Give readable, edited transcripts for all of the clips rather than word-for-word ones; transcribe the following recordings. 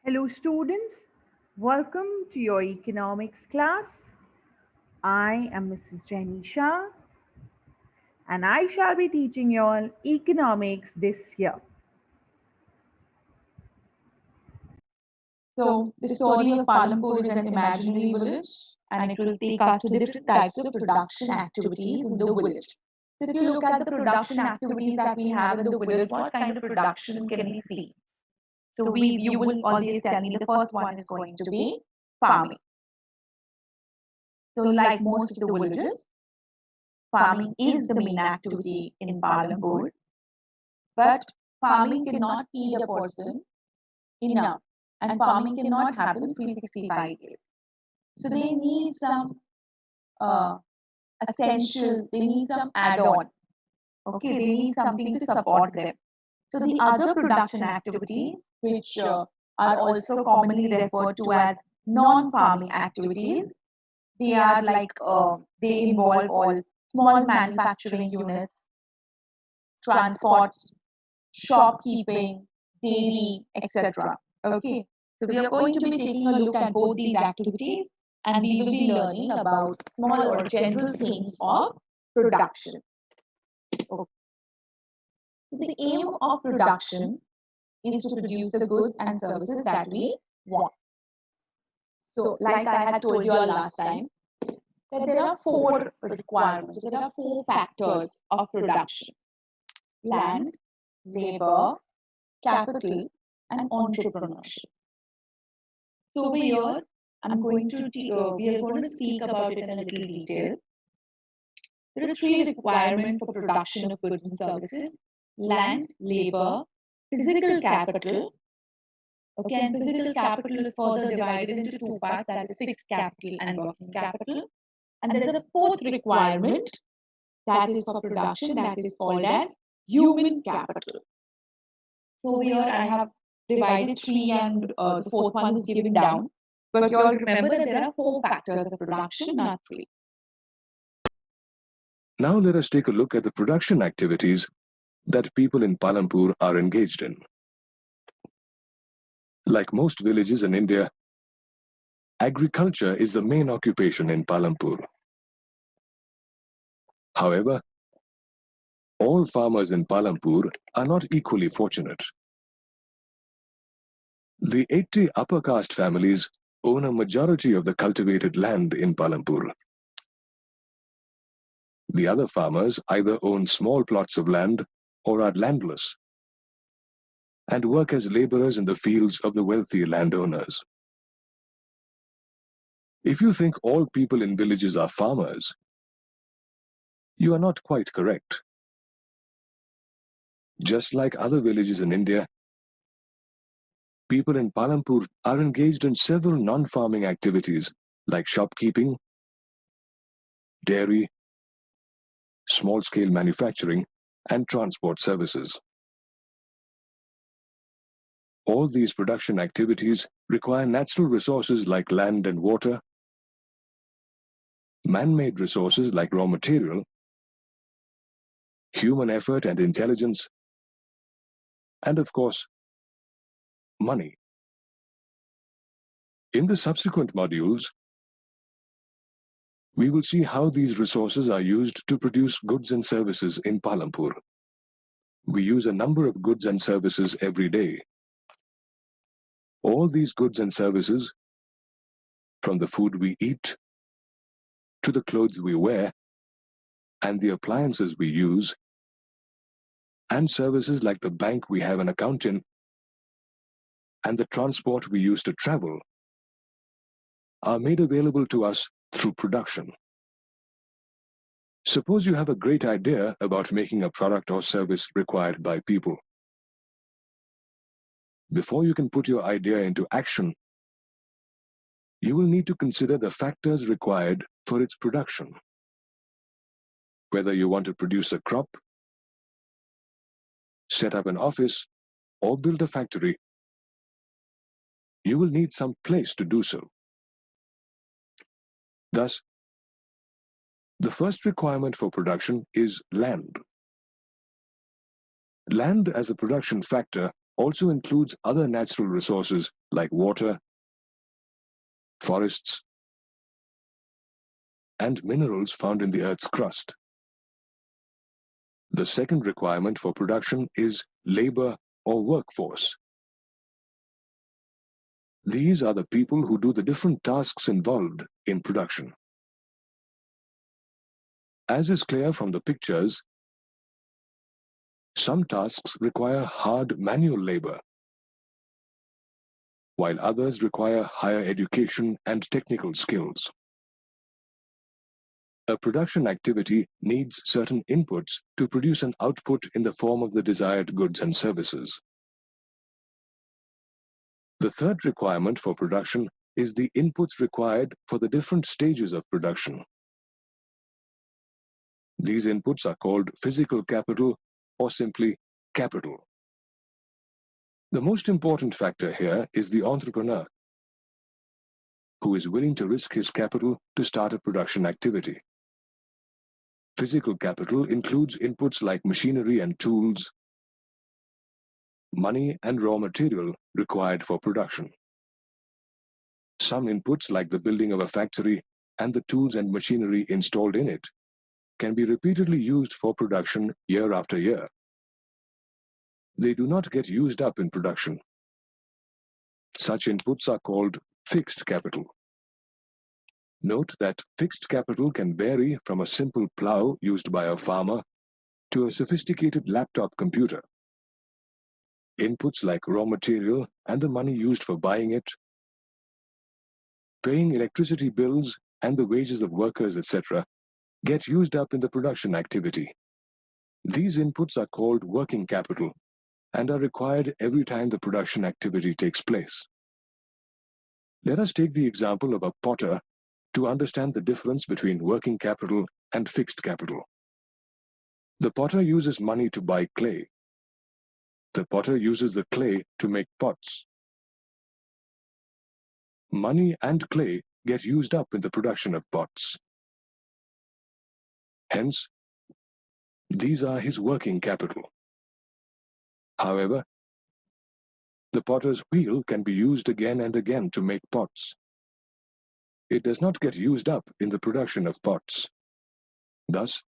Hello, students. Welcome to your economics class. I am Mrs. Jenny Shah, and I shall be teaching you all economics this year. So, the story of Palampur is an imaginary village and it will take us to different types of production activities in the village. So, if you look at the production activities that we have in the village, what kind of production can we see? So, you will always tell me the first one is going to be farming. So, like most of the villages, farming is the main activity in Palampur, but farming cannot feed a person enough and farming cannot happen 365 days. So they need some uh, essential, they need some add-on. Okay, they need something to support them. So the other production activities, which are also commonly referred to as non-farming activities, they are like they involve all small manufacturing units, transports, shopkeeping, dairy, etc. Okay, so we are going to be taking a look at both these activities and we will be learning about small or general things of production. Okay. So the aim of production is to produce the goods and services that we want. So, like I had told you all last time, that there are four requirements, there are four factors of production: land, labor, capital, and entrepreneurship. So over here, we are going to speak about it in a little detail. There are three requirements for production of goods and services: land, labor, physical capital. Okay, and physical capital is further divided into two parts, that is fixed capital and working capital. And there's a fourth requirement that is for production that is called as human capital. So over here, I have divided three and the fourth one is given down. But you all remember that there are four factors of production, not three. Now let us take a look at the production activities that people in Palampur are engaged in. Like most villages in India, agriculture is the main occupation in Palampur. However, all farmers in Palampur are not equally fortunate. The 80 upper caste families own a majority of the cultivated land in Palampur. The other farmers either own small plots of land or are landless and work as laborers in the fields of the wealthy landowners. If you think all people in villages are farmers, you are not quite correct. Just like other villages in India, people in Palampur are engaged in several non-farming activities like shopkeeping, dairy, small-scale manufacturing, and transport services. All these production activities require natural resources like land and water, man-made resources like raw material, human effort and intelligence, and of course, money. In the subsequent modules, we will see how these resources are used to produce goods and services in Palampur. We use a number of goods and services every day. All these goods and services, from the food we eat, to the clothes we wear, and the appliances we use, and services like the bank we have an account in, and the transport we use to travel, are made available to us through production. Suppose you have a great idea about making a product or service required by people. Before you can put your idea into action, you will need to consider the factors required for its production. Whether you want to produce a crop, set up an office, or build a factory, you will need some place to do so. Thus, the first requirement for production is land. Land as a production factor also includes other natural resources like water, forests, and minerals found in the Earth's crust. The second requirement for production is labor or workforce. These are the people who do the different tasks involved in production. As is clear from the pictures, some tasks require hard manual labor, while others require higher education and technical skills. A production activity needs certain inputs to produce an output in the form of the desired goods and services. The third requirement for production is the inputs required for the different stages of production. These inputs are called physical capital or simply capital. The most important factor here is the entrepreneur, who is willing to risk his capital to start a production activity. Physical capital includes inputs like machinery and tools, money and raw material required for production. Some inputs like the building of a factory and the tools and machinery installed in it can be repeatedly used for production year after year. They do not get used up in production. Such inputs are called fixed capital. Note that fixed capital can vary from a simple plow used by a farmer to a sophisticated laptop computer. Inputs like raw material and the money used for buying it, paying electricity bills and the wages of workers, etc., get used up in the production activity. These inputs are called working capital and are required every time the production activity takes place. Let us take the example of a potter to understand the difference between working capital and fixed capital. The potter uses money to buy clay. The potter uses the clay to make pots. Money and clay get used up in the production of pots. Hence, these are his working capital. However, the potter's wheel can be used again and again to make pots. It does not get used up in the production of pots. Thus,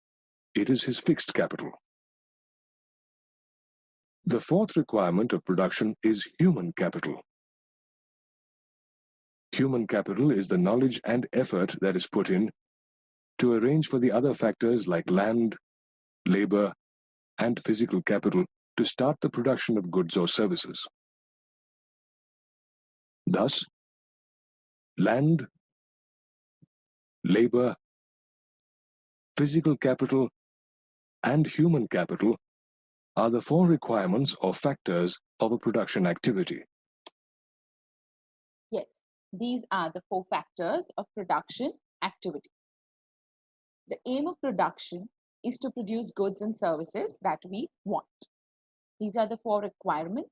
it is his fixed capital. The fourth requirement of production is human capital. Human capital is the knowledge and effort that is put in to arrange for the other factors like land, labor, and physical capital to start the production of goods or services. Thus, land, labor, physical capital, and human capital are the four requirements or factors of a production activity. Yes, these are the four factors of production activity. The aim of production is to produce goods and services that we want. These are the four requirements.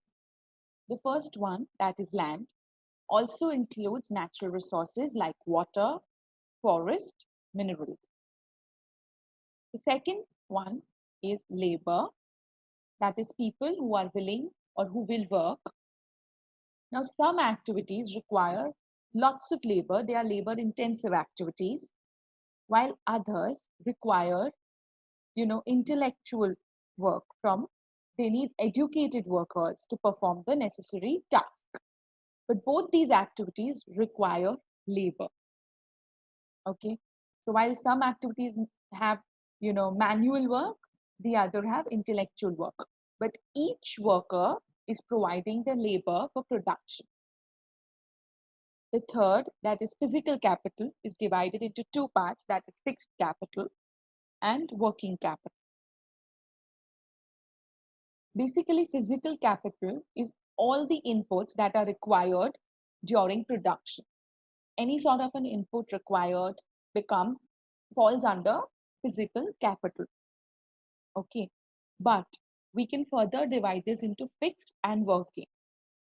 The first one, that is land, also includes natural resources like water, forest, minerals. The second one is labor, that is people who are willing or who will work. Now, some activities require lots of labor. They are labor intensive activities, while others require, intellectual work they need educated workers to perform the necessary task. But both these activities require labor. Okay. So while some activities have, manual work, the other have intellectual work. But each worker is providing the labor for production. The third, that is physical capital, is divided into two parts, that is fixed capital and working capital. Basically, physical capital is all the inputs that are required during production. Any sort of an input required falls under physical capital. Okay, but we can further divide this into fixed and working.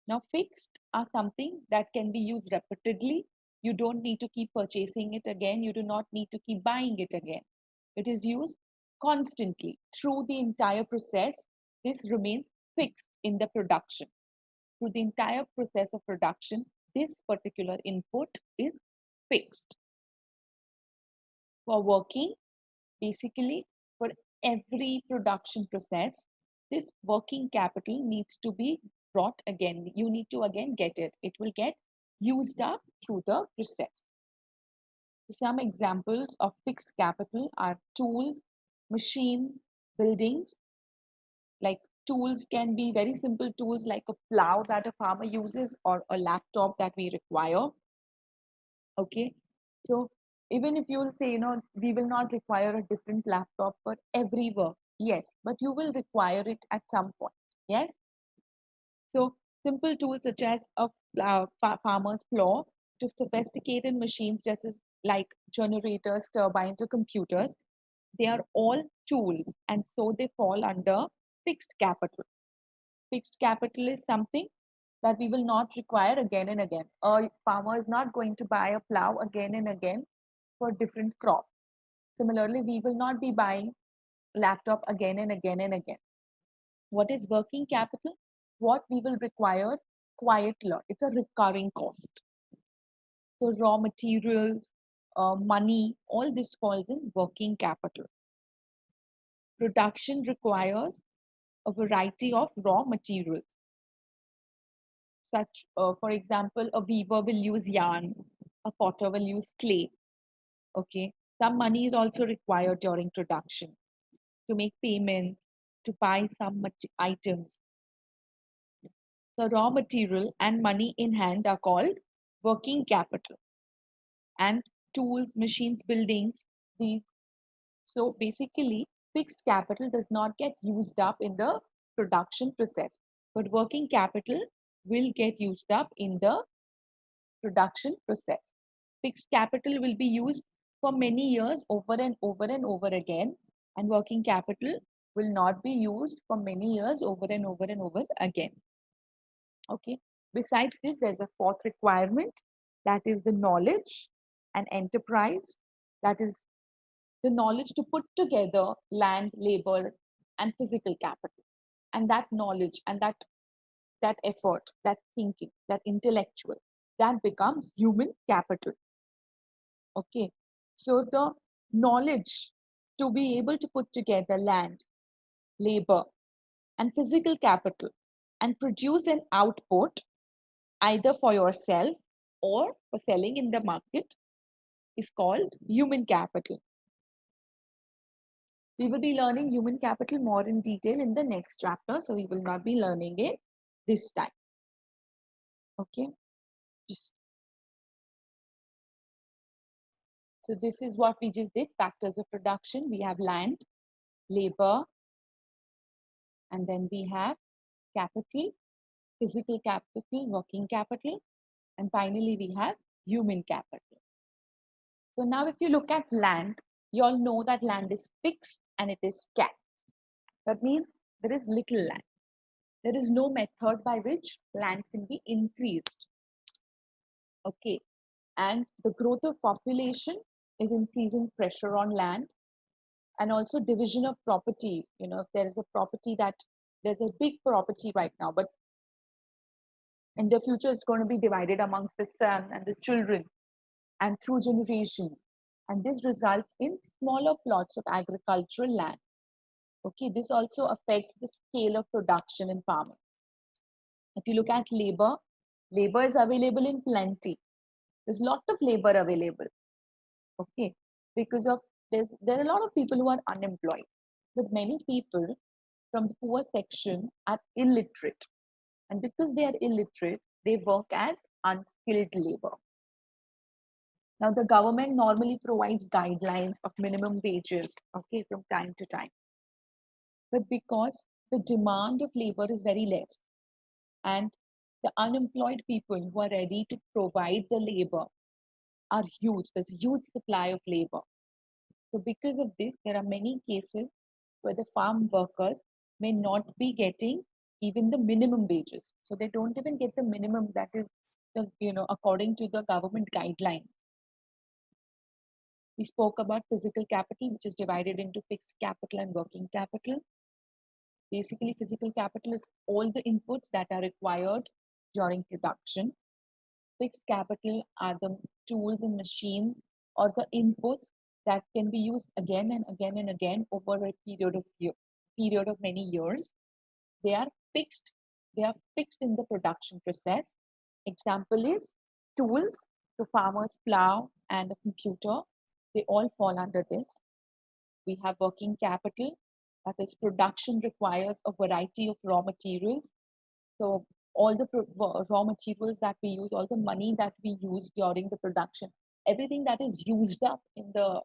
Now, fixed are something that can be used repeatedly. You don't need to keep purchasing it again. You do not need to keep buying it again. It is used constantly through the entire process. This remains fixed in the production. through the entire process of production, this particular input is fixed. For working, basically, for every production process, this working capital needs to be brought again. You need to again get it. It will get used up through the process. Some examples of fixed capital are tools, machines, buildings. Like tools can be very simple tools like a plow that a farmer uses or a laptop that we require. Okay, so even if you'll say, we will not require a different laptop for every work, yes, but you will require it at some point, yes. So simple tools such as a farmer's plow to sophisticated machines just as like generators, turbines, or computers, they are all tools, and so they fall under fixed capital. Fixed capital is something that we will not require again and again. A farmer is not going to buy a plow again and again for different crops. Similarly, we will not be buying laptop again and again and again. What is working capital? What we will require quite a lot. It's a recurring cost. So raw materials, money, all this falls in working capital. Production requires a variety of raw materials. Such, for example, a weaver will use yarn, a potter will use clay. Okay, some money is also required during production to make payments, to buy some items. So raw material and money in hand are called working capital. And tools, machines, buildings, these. So basically, fixed capital does not get used up in the production process, but working capital will get used up in the production process. Fixed capital will be used for many years over and over and over again, and working capital will not be used for many years over and over and over again. Okay. Besides this, there's a fourth requirement, that is the knowledge and enterprise. That is the knowledge to put together land, labor, and physical capital. And that knowledge and that effort, that thinking, that intellectual, that becomes human capital. Okay. So the knowledge to be able to put together land, labor, and physical capital and produce an output either for yourself or for selling in the market is called human capital. We will be learning human capital more in detail in the next chapter, so we will not be learning it this time. Okay. So this is what we just did, factors of production. We have land, labor, and then we have capital, physical capital, working capital, and finally we have human capital. So now if you look at land, you all know that land is fixed and it is capped. That means there is little land. There is no method by which land can be increased. Okay. And the growth of population is increasing pressure on land, and also division of property. If there is a property there's a big property right now, but in the future it's going to be divided amongst the son and the children and through generations. And this results in smaller plots of agricultural land. Okay, this also affects the scale of production in farming. If you look at labor, labor is available in plenty. There's a lot of labor available. Okay, because of there are a lot of people who are unemployed, but many people from the poor section are illiterate. And because they are illiterate, they work as unskilled labor. Now, the government normally provides guidelines of minimum wages, okay, from time to time. But because the demand of labor is very less, and the unemployed people who are ready to provide the labor are huge, there's a huge supply of labor. So because of this, there are many cases where the farm workers may not be getting even the minimum wages. So they don't even get the minimum that is, according to the government guideline. We spoke about physical capital, which is divided into fixed capital and working capital. Basically, physical capital is all the inputs that are required during production. Fixed capital are the tools and machines or the inputs that can be used again and again and again over a period of many years. They are fixed. They are fixed in the production process. Example is tools, the farmer's plow and a computer. They all fall under this. We have working capital, that is production requires a variety of raw materials. So all the raw materials that we use, all the money that we use during the production, everything that is used up in the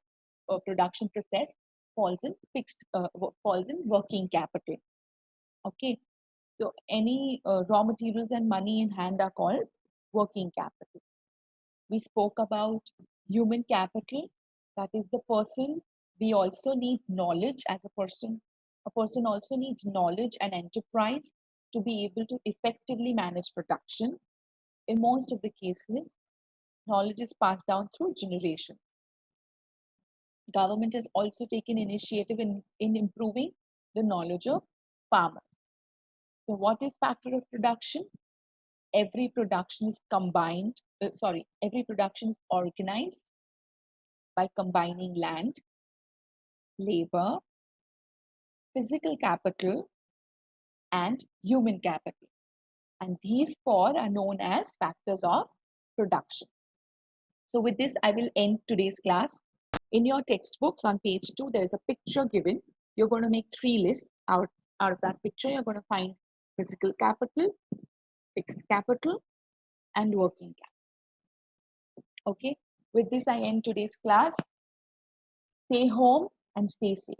production process falls in working capital. Okay, so any raw materials and money in hand are called working capital. We spoke about human capital, that is the person. We also need knowledge as a person. A person also needs knowledge and enterprise to be able to effectively manage production. In most of the cases, knowledge is passed down through generation. Government has also taken initiative in improving the knowledge of farmers. So what is factor of production? Every production is every production is organized by combining land, labor, physical capital, and human capital. And these four are known as factors of production. So with this, I will end today's class. In your textbooks on page 2, there is a picture given. You're going to make 3 lists. Out of that picture, you're going to find physical capital, fixed capital, and working capital. Okay, with this, I end today's class. Stay home and stay safe.